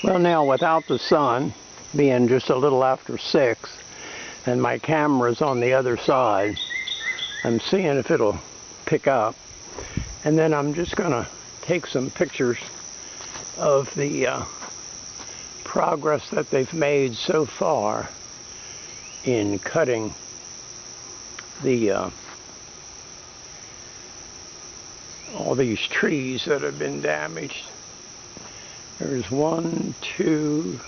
Well, now without the sun, being just a little after 6, and my camera's on the other side, I'm seeing if it'll pick up. And then I'm just going to take some pictures of the progress that they've made so far in cutting the all these trees that have been damaged. There's 1, 2,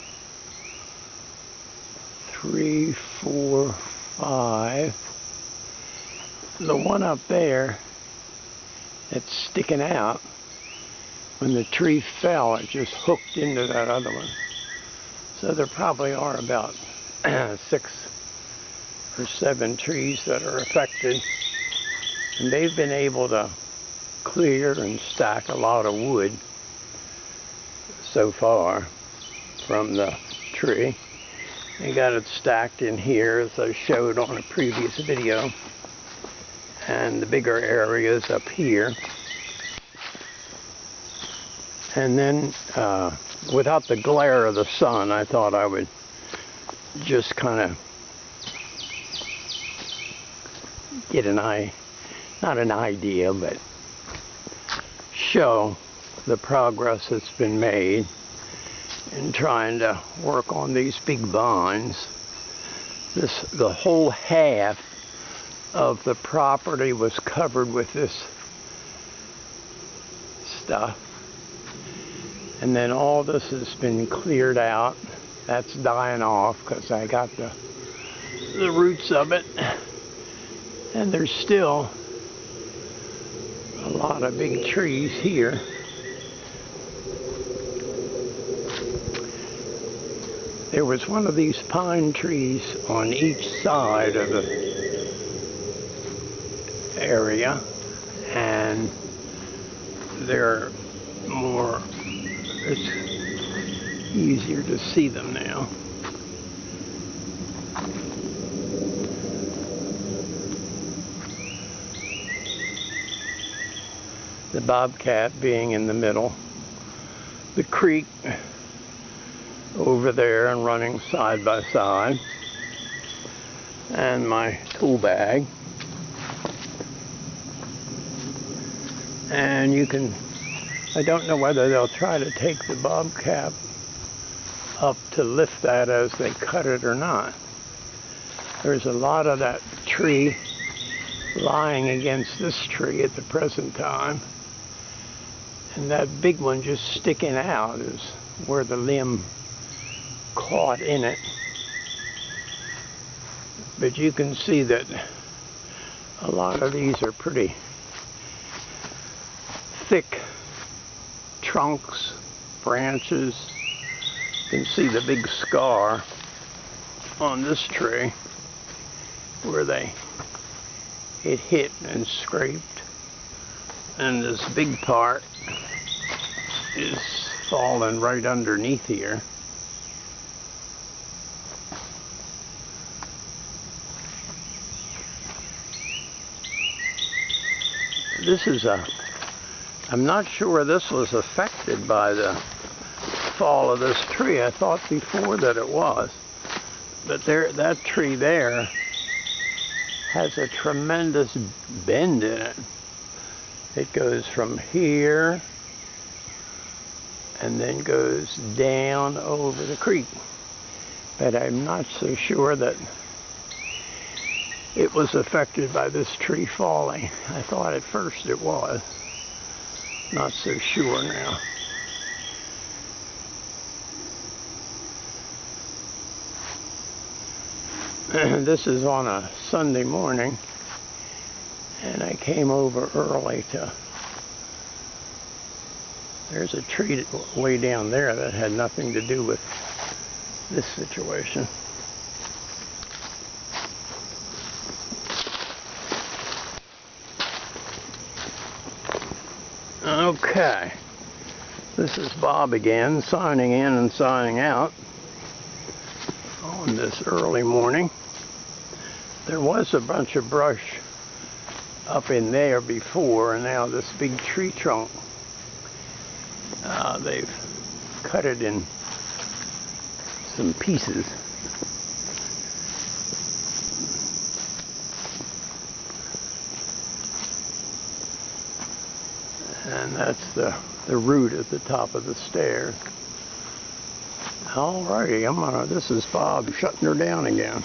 3, 4, 5. The one up there that's sticking out, when the tree fell, it just hooked into that other one. So there probably are about 6 or 7 trees that are affected. And they've been able to clear and stack a lot of wood so far from the tree. They got it stacked in here, as I showed on a previous video, and the bigger areas up here. And then without the glare of the sun, I thought I would just kind of get not an idea, but show the progress that's been made in trying to work on these big vines. The whole half of the property was covered with this stuff, and then all this has been cleared out. That's dying off because I got the roots of it, and there's still a lot of big trees here. There was one of these pine trees on each side of the area, and it's easier to see them now. The bobcat being in the middle, the creek over there and running side by side, and my tool bag. And I don't know whether they'll try to take the bobcat up to lift that as they cut it or not. There's a lot of that tree lying against this tree at the present time, and that big one just sticking out is where the limb caught in it. But you can see that a lot of these are pretty thick trunks, branches. You can see the big scar on this tree where it hit and scraped, and this big part is falling right underneath here. I'm not sure this was affected by the fall of this tree. I thought before that it was. But that tree there has a tremendous bend in it. It goes from here and then goes down over the creek. But I'm not so sure that it was affected by this tree falling. I thought at first it was. Not so sure now. This is on a Sunday morning, and I came over early there's a tree way down there that had nothing to do with this situation. Okay, this is Bob again, signing in and signing out on this early morning. There was a bunch of brush up in there before, and now this big tree trunk they've cut it in some pieces. And that's the root at the top of the stairs. Alrighty, this is Bob shutting her down again.